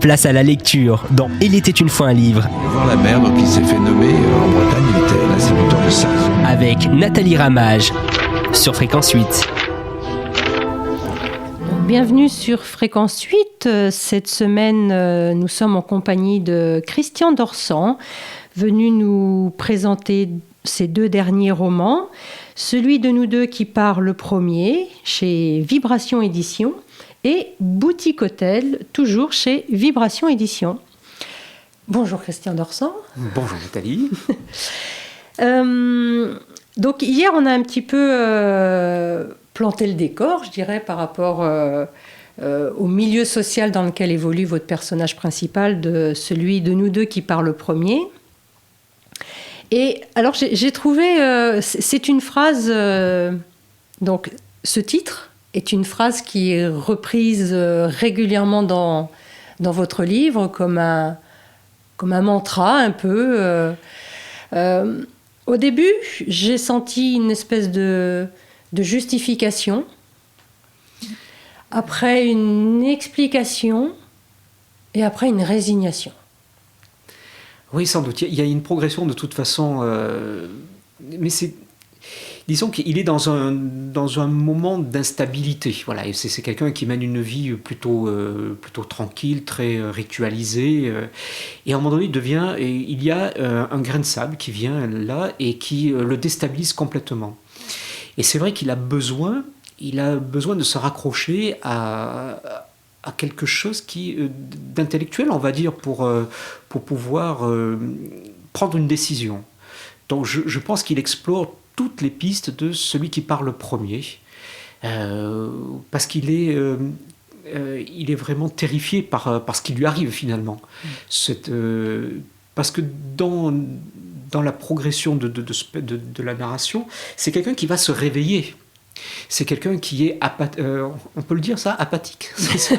Place à la lecture dans Il était une fois un livre. Voir la mer, donc il s'est fait nommer en Bretagne, il était l'instituteur de ça. Avec Nathalie Ramage sur Fréquence 8. Bienvenue sur Fréquence 8. Cette semaine, nous sommes en compagnie de Christian Dorsan, venu nous présenter ses deux derniers romans. Celui de nous deux qui part le premier, chez Vibration Édition, et Boutique Hôtel, toujours chez Vibration Édition. Bonjour Christian Dorsan. Bonjour Nathalie. Donc hier, on a un petit peu planté le décor, je dirais, par rapport au milieu social dans lequel évolue votre personnage principal, de celui de nous deux qui part le premier. Et alors, j'ai trouvé, c'est une phrase, donc ce titre est une phrase qui est reprise régulièrement dans votre livre comme un mantra un peu. Au début, j'ai senti une espèce de justification, après une explication et après une résignation. Oui, sans doute. Il y a une progression de toute façon, mais disons qu'il est dans un moment d'instabilité. Voilà, et c'est quelqu'un qui mène une vie plutôt tranquille, très ritualisée. Et à un moment donné, il y a un grain de sable qui vient là et qui le déstabilise complètement. Et c'est vrai qu'il a besoin de se raccrocher à quelque chose d'intellectuel, on va dire, pour pouvoir prendre une décision. Donc je pense qu'il explore toutes les pistes de celui qui parle premier, parce qu'il est vraiment terrifié par ce qui lui arrive finalement. Parce que dans la progression de la narration, c'est quelqu'un qui va se réveiller. C'est quelqu'un qui est, on peut le dire ça, apathique, c'est ça,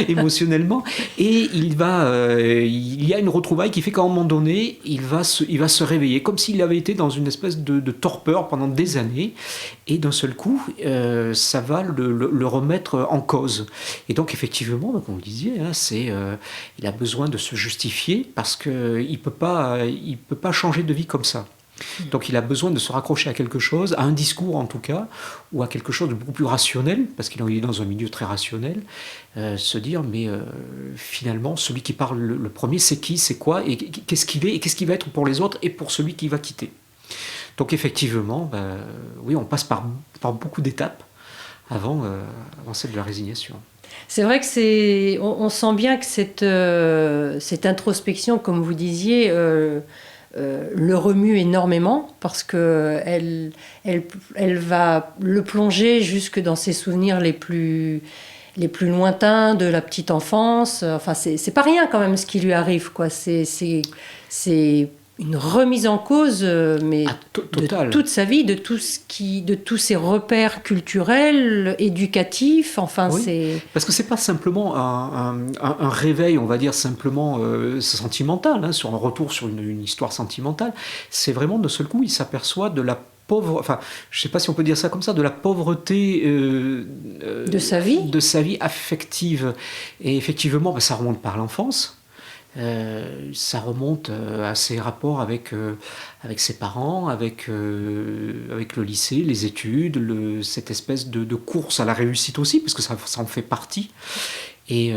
émotionnellement. Et il y a une retrouvaille qui fait qu'à un moment donné, il va se réveiller, comme s'il avait été dans une espèce de torpeur pendant des années. Et d'un seul coup, ça va le remettre en cause. Et donc, effectivement, comme vous disiez, il a besoin de se justifier parce qu'il ne peut pas changer de vie comme ça. Donc il a besoin de se raccrocher à quelque chose, à un discours en tout cas, ou à quelque chose de beaucoup plus rationnel, parce qu'il est dans un milieu très rationnel, se dire, mais finalement, celui qui parle le premier, c'est qui, c'est quoi, et qu'est-ce qu'il est, et qu'est-ce qu'il va être pour les autres, et pour celui qui va quitter. Donc effectivement, oui, on passe par beaucoup d'étapes avant celle de la résignation. C'est vrai que on sent bien que cette introspection, comme vous disiez, le remue énormément parce qu'elle va le plonger jusque dans ses souvenirs les plus lointains de la petite enfance. Enfin, c'est pas rien quand même ce qui lui arrive, quoi. C'est une remise en cause, mais de toute sa vie, de tous ses repères culturels, éducatifs. Enfin, oui, parce que c'est pas simplement un réveil, on va dire simplement sentimental, sur un retour sur une histoire sentimentale. C'est vraiment de seul coup, il s'aperçoit de la je sais pas si on peut dire ça comme ça, de la pauvreté de sa vie affective. Et effectivement, ça remonte par l'enfance. Ça remonte à ses rapports avec ses parents, avec le lycée, les études, cette espèce de course à la réussite aussi, parce que ça en fait partie. Et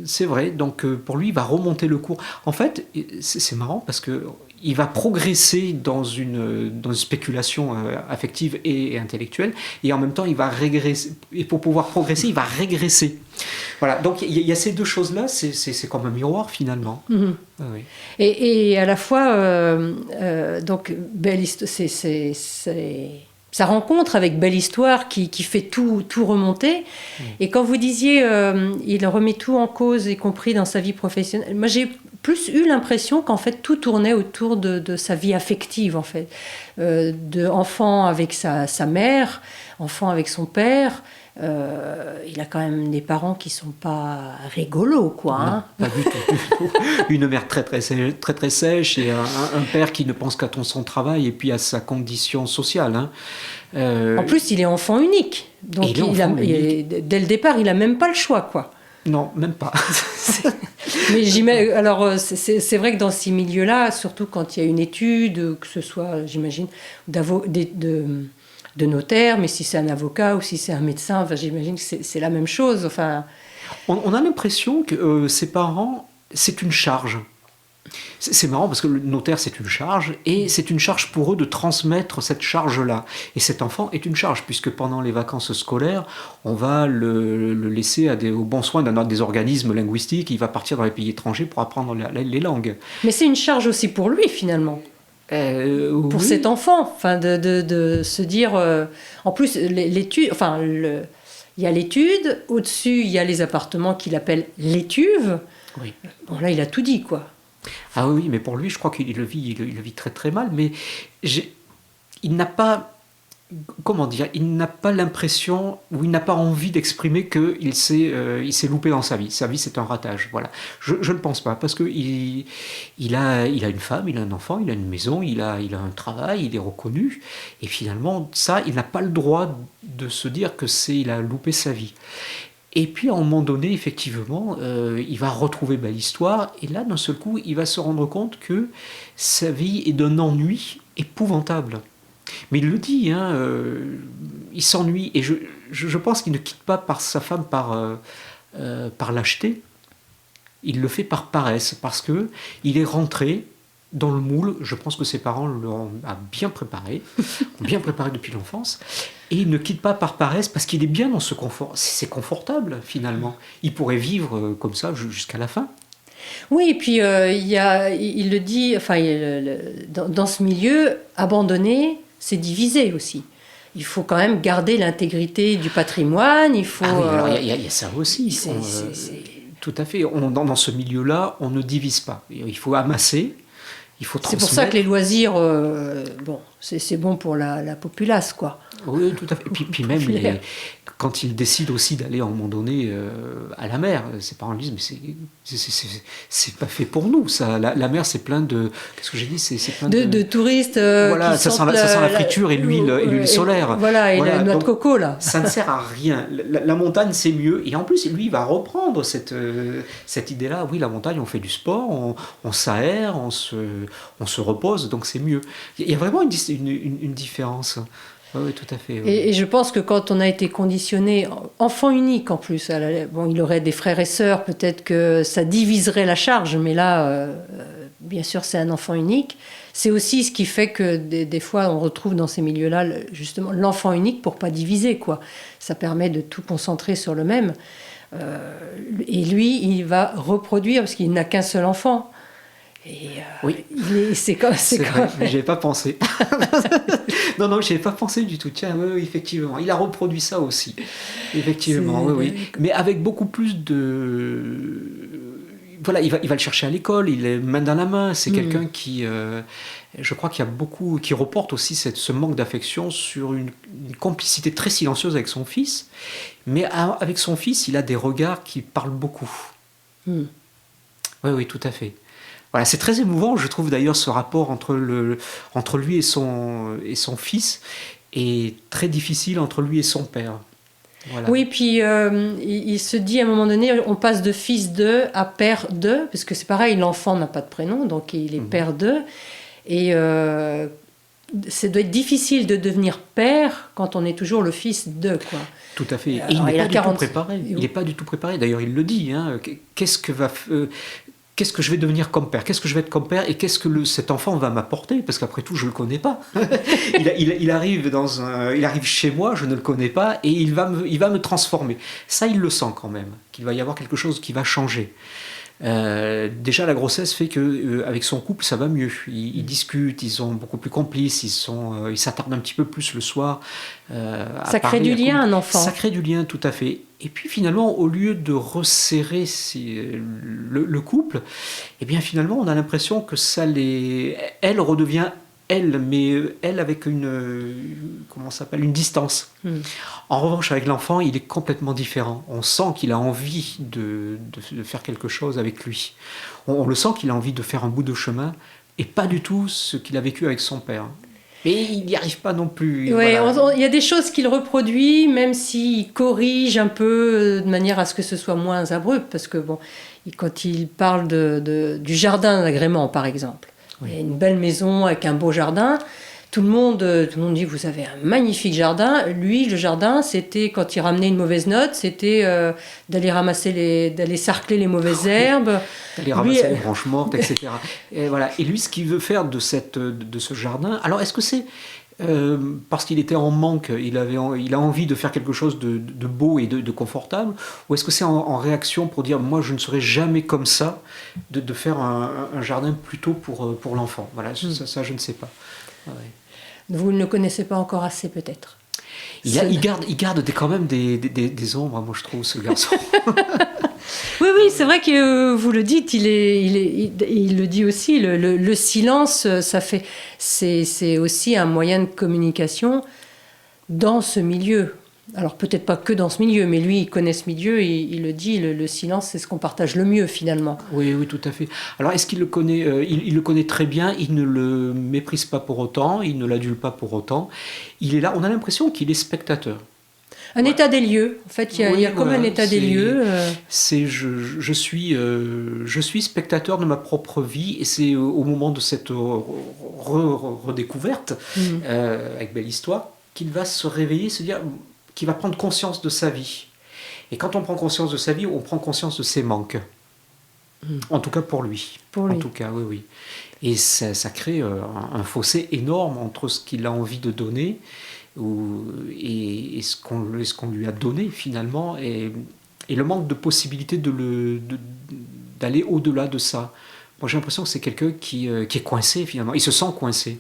c'est vrai, donc pour lui, il va remonter le cours. En fait, c'est marrant parce qu'il va progresser dans une spéculation affective et intellectuelle, et en même temps, il va régresser. Et pour pouvoir progresser, il va régresser. Voilà, donc il y a ces deux choses-là, c'est comme un miroir finalement. Mm-hmm. Ah, oui. Et à la fois, donc, belle histoire, sa rencontre avec Belle Histoire qui fait tout remonter. Et quand vous disiez il remet tout en cause, y compris dans sa vie professionnelle, moi j'ai plus eu l'impression qu'en fait tout tournait autour de sa vie affective, en fait, enfant avec sa mère, enfant avec son père. Il a quand même des parents qui sont pas rigolos, quoi. Non, pas du tout. Une mère très très sèche, très, très sèche, et un père qui ne pense qu'à son travail et puis à sa condition sociale. En plus, il est enfant unique. Donc dès le départ, il a même pas le choix, quoi. Non, même pas. Mais alors, c'est vrai que dans ces milieux-là, surtout quand il y a une étude, que ce soit, j'imagine, de notaire, mais si c'est un avocat ou si c'est un médecin, enfin, j'imagine que c'est la même chose. Enfin, On a l'impression que ses parents, c'est une charge. C'est marrant parce que le notaire, c'est une charge, et c'est une charge pour eux de transmettre cette charge-là. Et cet enfant est une charge, puisque pendant les vacances scolaires, on va le laisser au bon soin des organismes linguistiques, il va partir dans les pays étrangers pour apprendre les langues. mais c'est une charge aussi pour lui, finalement. Pour Oui. cet enfant, enfin, de se dire... en plus, l'étude... Enfin, il y a l'étude, au-dessus, il y a les appartements qu'il appelle l'étuve. Oui. Bon, là, il a tout dit, quoi. Ah oui, mais pour lui, je crois qu'il le vit très très mal, mais il n'a pas, comment dire, il n'a pas l'impression, ou il n'a pas envie d'exprimer qu'il s'est loupé dans sa vie. Sa vie, c'est un ratage, voilà. Je ne pense pas, parce qu'il a une femme, il a un enfant, il a une maison, il a un travail, il est reconnu, et finalement, ça, il n'a pas le droit de se dire il a loupé sa vie. Et puis à un moment donné, effectivement, il va retrouver l'histoire, et là, d'un seul coup, il va se rendre compte que sa vie est d'un ennui épouvantable. Mais il le dit, hein, il s'ennuie, et je pense qu'il ne quitte pas sa femme par lâcheté, il le fait par paresse, parce que il est rentré dans le moule. Je pense que ses parents l'ont bien préparé depuis l'enfance, et il ne quitte pas par paresse parce qu'il est bien dans ce confort. C'est confortable finalement. Il pourrait vivre comme ça jusqu'à la fin. Oui, et puis il le dit, enfin, dans ce milieu, abandonner, c'est diviser aussi. Il faut quand même garder l'intégrité du patrimoine, il faut... Ah oui, alors il y a ça aussi. Tout à fait. Dans ce milieu-là, on ne divise pas. Il faut amasser. Il faut transmettre. C'est pour ça que les loisirs, bon, c'est bon pour la populace, quoi. Oui, tout à fait. Et puis même, quand il décide aussi d'aller à un moment donné à la mer, ses parents lui disent, mais c'est pas fait pour nous, ça. La mer, c'est plein de... Qu'est-ce que j'ai dit? C'est plein de touristes voilà, qui ça sent la friture et l'huile solaire. Voilà, et la noix de coco, là. Ça ne sert à rien. La montagne, c'est mieux. Et en plus, lui, il va reprendre cette idée-là. Oui, la montagne, on fait du sport, on s'aère, on se repose, donc c'est mieux. Il y a vraiment une différence. Oui, tout à fait. Oui. Et je pense que quand on a été conditionné, enfant unique en plus, bon, il aurait des frères et sœurs, peut-être que ça diviserait la charge, mais là, bien sûr, c'est un enfant unique. C'est aussi ce qui fait que des fois, on retrouve dans ces milieux-là, justement, l'enfant unique pour pas diviser, quoi. Ça permet de tout concentrer sur le même. Et lui, il va reproduire, parce qu'il n'a qu'un seul enfant. Et oui, c'est vrai, mais j'y avais pas pensé. non, j'y avais pas pensé du tout. Tiens, oui, effectivement, il a reproduit ça aussi. Effectivement, oui. Mais avec beaucoup plus de... Voilà, il va le chercher à l'école, il est main dans la main. C'est quelqu'un qui, je crois qu'il y a beaucoup, qui reporte aussi ce manque d'affection sur une complicité très silencieuse avec son fils. Mais avec son fils, il a des regards qui parlent beaucoup. Oui, tout à fait. Voilà, c'est très émouvant, je trouve d'ailleurs, ce rapport entre lui et son fils, est très difficile entre lui et son père. Voilà. Oui, puis il se dit à un moment donné, on passe de fils de à père de, parce que c'est pareil, l'enfant n'a pas de prénom, donc il est père de. Et ça doit être difficile de devenir père quand on est toujours le fils de, quoi. Tout à fait. Et il n'est pas du tout préparé. Il n'est pas du tout préparé. D'ailleurs, il le dit. Hein. Qu'est-ce que je vais devenir comme père? Qu'est-ce que je vais être comme père? Et qu'est-ce que cet enfant va m'apporter? Parce qu'après tout, je ne le connais pas. il arrive chez moi, je ne le connais pas, et il va me transformer. Ça, il le sent quand même, qu'il va y avoir quelque chose qui va changer. Déjà, la grossesse fait que avec son couple, ça va mieux. Ils discutent, ils sont beaucoup plus complices, ils s'attardent un petit peu plus le soir. Ça crée du lien, un enfant. Ça crée du lien, tout à fait. Et puis finalement, au lieu de resserrer le couple, eh bien finalement, on a l'impression que elle redevient elle, mais elle avec une distance. En revanche, avec l'enfant, il est complètement différent. On sent qu'il a envie de faire quelque chose avec lui. On le sent qu'il a envie de faire un bout de chemin, et pas du tout ce qu'il a vécu avec son père. Mais il n'y arrive pas non plus. Ouais, Voilà. il y a des choses qu'il reproduit, même s'il corrige un peu de manière à ce que ce soit moins abrupt, parce que bon, quand il parle du jardin d'agrément, par exemple, Oui. il y a une belle maison avec un beau jardin. Tout le monde dit vous avez un magnifique jardin. Lui, le jardin, c'était quand il ramenait une mauvaise note, c'était d'aller sarcler les mauvaises herbes. D'aller ramasser les branches mortes, etc. Et voilà. Et lui, ce qu'il veut faire de ce jardin, alors est-ce que c'est parce qu'il était en manque, il a envie de faire quelque chose de beau et de confortable, ou est-ce que c'est en réaction pour dire moi je ne serai jamais comme ça, de faire un jardin plutôt pour l'enfant. Voilà, ça je ne sais pas. Ouais. Vous ne le connaissez pas encore assez peut-être. Il garde quand même des ombres, moi je trouve, ce garçon. Oui, c'est vrai que vous le dites, il le dit aussi, le silence, c'est aussi un moyen de communication dans ce milieu. Alors peut-être pas que dans ce milieu, mais lui, il connaît ce milieu, il le dit, le silence, c'est ce qu'on partage le mieux finalement. Oui, tout à fait. Alors est-ce qu'il le connaît il le connaît très bien, il ne le méprise pas pour autant, il ne l'adule pas pour autant. Il est là, on a l'impression qu'il est spectateur. Un état des lieux, en fait, il y a comme un état des lieux. Je suis spectateur de ma propre vie, et c'est au moment de cette redécouverte, avec Belle Histoire, qu'il va se réveiller, se dire, qu'il va prendre conscience de sa vie. Et quand on prend conscience de sa vie, on prend conscience de ses manques. En tout cas pour lui. En tout cas, oui. Et ça crée un fossé énorme entre ce qu'il a envie de donner et ce qu'on lui a donné finalement, et le manque de possibilité d'aller au-delà de ça. Moi j'ai l'impression que c'est quelqu'un qui est coincé finalement, il se sent coincé.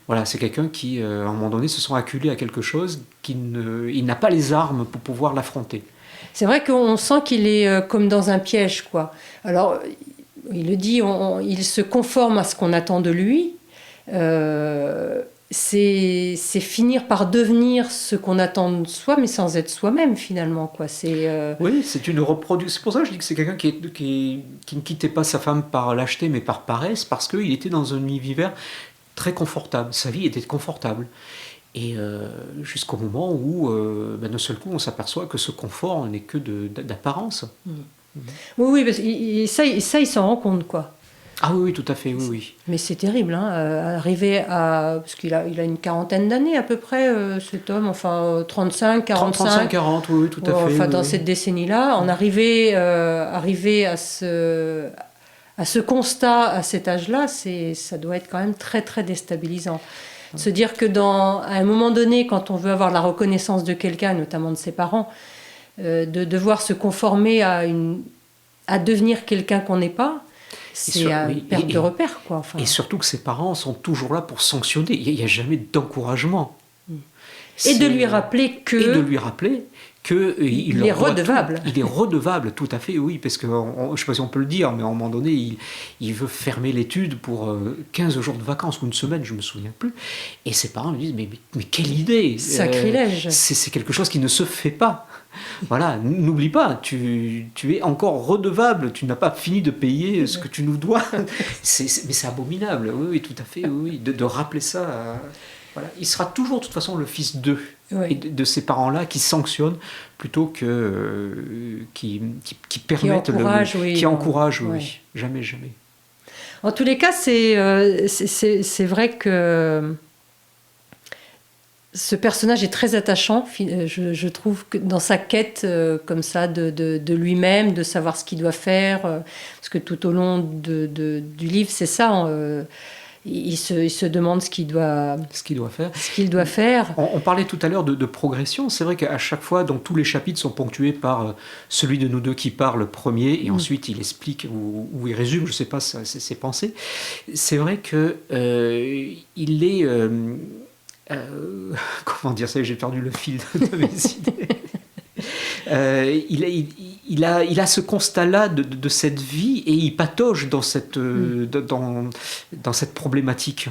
Voilà, c'est quelqu'un qui à un moment donné se sent acculé à quelque chose, il n'a pas les armes pour pouvoir l'affronter. C'est vrai qu'on sent qu'il est comme dans un piège, quoi. Alors il le dit, il se conforme à ce qu'on attend de lui. C'est finir par devenir ce qu'on attend de soi, mais sans être soi-même finalement, quoi. Oui, c'est une reproduction. C'est pour ça que je dis que c'est quelqu'un qui ne quittait pas sa femme par lâcheté, mais par paresse, parce qu'il était dans un univers très confortable. Sa vie était confortable. Et jusqu'au moment où, d'un seul coup, on s'aperçoit que ce confort n'est que d'apparence. Oui, parce que ça, il s'en rend compte, quoi. Ah oui, tout à fait, oui. Mais c'est terrible, hein, arriver à... Parce qu'il a une quarantaine d'années à peu près, cet homme, enfin 35, 45... 35-40, oui, tout à fait. Enfin, dans cette décennie-là, en arriver à ce constat, à cet âge-là, ça doit être quand même très, très déstabilisant. Se dire que à un moment donné, quand on veut avoir la reconnaissance de quelqu'un, notamment de ses parents, de devoir se conformer à devenir quelqu'un qu'on n'est pas, c'est une perte de repère, quoi. Enfin. Et surtout que ses parents sont toujours là pour sanctionner. Il n'y a jamais d'encouragement. Et de lui rappeler qu'il est redevable. Il est redevable, tout à fait, oui, parce que, je ne sais pas si on peut le dire, mais à un moment donné, il veut fermer l'étude pour 15 jours de vacances ou une semaine, je ne me souviens plus. Et ses parents lui disent, mais quelle idée! Sacrilège! C'est quelque chose qui ne se fait pas. Voilà, n'oublie pas, tu es encore redevable, tu n'as pas fini de payer ce que tu nous dois. Mais c'est abominable, oui, tout à fait, oui, de rappeler ça. Voilà. Il sera toujours de toute façon le fils d'eux, et de ces parents-là qui sanctionnent plutôt que qui permettent, qui encouragent, oui. Jamais. En tous les cas, c'est vrai que ce personnage est très attachant, je trouve, que dans sa quête comme ça de lui-même, de savoir ce qu'il doit faire, parce que tout au long du livre, c'est ça. Il se demande ce qu'il doit faire. On parlait tout à l'heure de progression. C'est vrai qu'à chaque fois, donc, tous les chapitres sont ponctués par celui de nous deux qui parle premier, et ensuite il explique ou il résume, je ne sais pas, ses pensées. C'est vrai que il est... comment dire ça, j'ai perdu le fil de mes idées. Il a ce constat-là de cette vie, et il patauge dans cette problématique.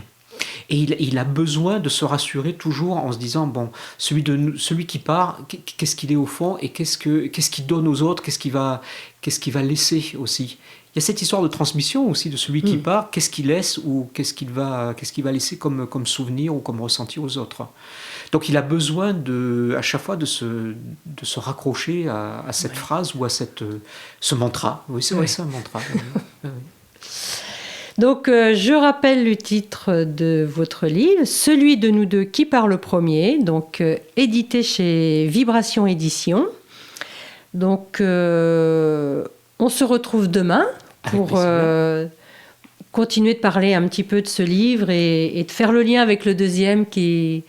Et il a besoin de se rassurer toujours en se disant, bon, celui qui part, qu'est-ce qu'il est au fond, et qu'est-ce qu'il donne aux autres, qu'est-ce qu'il va laisser aussi. Il y a cette histoire de transmission aussi de celui qui part, qu'est-ce qu'il laisse ou qu'est-ce qu'il va laisser comme souvenir ou comme ressenti aux autres. Donc il a besoin à chaque fois de se raccrocher à cette phrase ou à ce mantra. Oui, c'est vrai, c'est un mantra. Oui. Donc je rappelle le titre de votre livre, Celui de nous deux qui part le premier, donc édité chez Vibration Édition. Donc on se retrouve demain pour continuer de parler un petit peu de ce livre et de faire le lien avec le deuxième qui,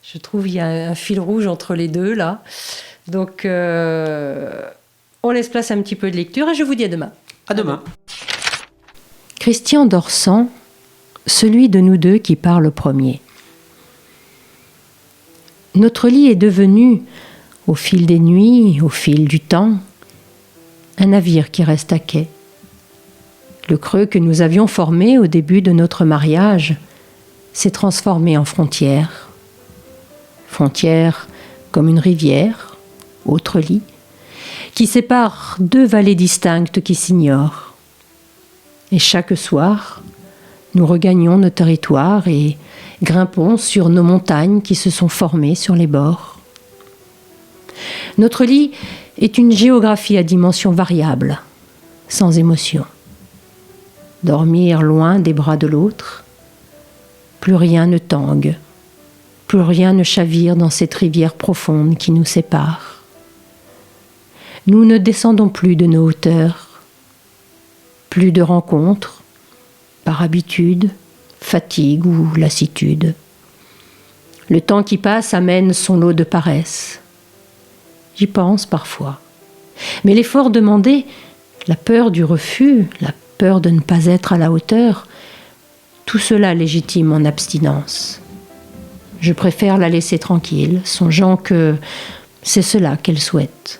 je trouve, il y a un fil rouge entre les deux là. Donc on laisse place à un petit peu de lecture et je vous dis à demain. À demain. Christian Dorsan, Celui de nous deux qui part le premier. Notre lit est devenu, au fil des nuits, au fil du temps, un navire qui reste à quai. Le creux que nous avions formé au début de notre mariage s'est transformé en frontière. Frontière comme une rivière, autre lit, qui sépare deux vallées distinctes qui s'ignorent. Et chaque soir, nous regagnons nos territoires et grimpons sur nos montagnes qui se sont formées sur les bords. Notre lit est une géographie à dimension variable, sans émotion. Dormir loin des bras de l'autre, plus rien ne tangue, plus rien ne chavire dans cette rivière profonde qui nous sépare. Nous ne descendons plus de nos hauteurs, plus de rencontres, par habitude, fatigue ou lassitude. Le temps qui passe amène son lot de paresse. J'y pense parfois. Mais l'effort demandé, la peur du refus, la peur de ne pas être à la hauteur, tout cela légitime mon abstinence. Je préfère la laisser tranquille, songeant que c'est cela qu'elle souhaite.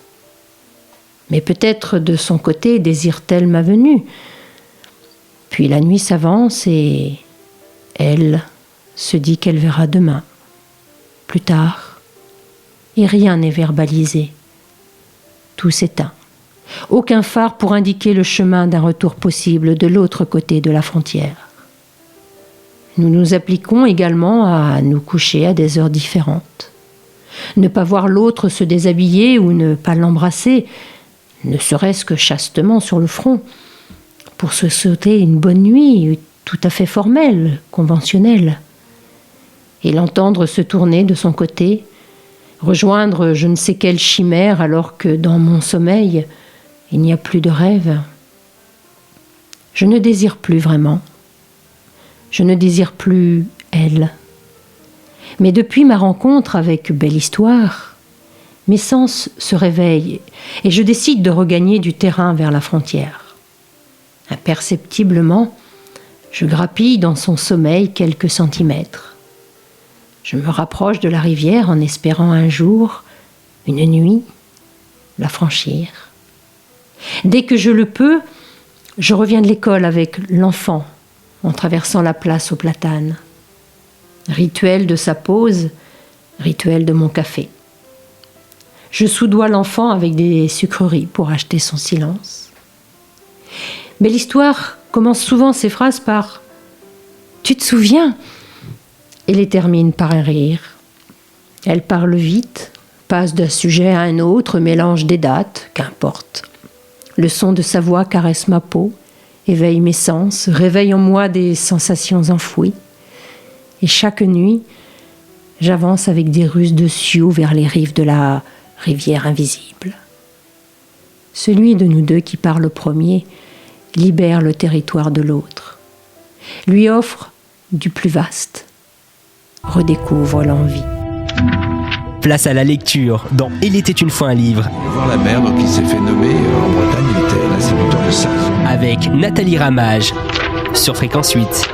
Mais peut-être de son côté désire-t-elle ma venue. Puis la nuit s'avance et elle se dit qu'elle verra demain, plus tard, et rien n'est verbalisé. Tout s'éteint. Aucun phare pour indiquer le chemin d'un retour possible de l'autre côté de la frontière. Nous nous appliquons également à nous coucher à des heures différentes. Ne pas voir l'autre se déshabiller ou ne pas l'embrasser, ne serait-ce que chastement sur le front, pour se souhaiter une bonne nuit tout à fait formelle, conventionnelle, et l'entendre se tourner de son côté, rejoindre je ne sais quelle chimère alors que dans mon sommeil, il n'y a plus de rêve. Je ne désire plus vraiment. Je ne désire plus elle. Mais depuis ma rencontre avec Belle Histoire, mes sens se réveillent et je décide de regagner du terrain vers la frontière. Imperceptiblement, je grappille dans son sommeil quelques centimètres. Je me rapproche de la rivière en espérant un jour, une nuit, la franchir. Dès que je le peux, je reviens de l'école avec l'enfant en traversant la place aux platanes. Rituel de sa pause, rituel de mon café. Je soudoie l'enfant avec des sucreries pour acheter son silence. Mais l'histoire commence souvent ses phrases par « Tu te souviens ?» et les termine par un rire. Elle parle vite, passe d'un sujet à un autre, mélange des dates, qu'importe. Le son de sa voix caresse ma peau, éveille mes sens, réveille en moi des sensations enfouies. Et chaque nuit, j'avance avec des ruses de Sioux vers les rives de la rivière invisible. Celui de nous deux qui part le premier libère le territoire de l'autre, lui offre du plus vaste, redécouvre l'envie. Place à la lecture dans Il était une fois un livre. Voir la mer, donc il s'est fait nommer en Bretagne, il était l'instituteur de ça. Avec Nathalie Ramage sur Fréquence 8.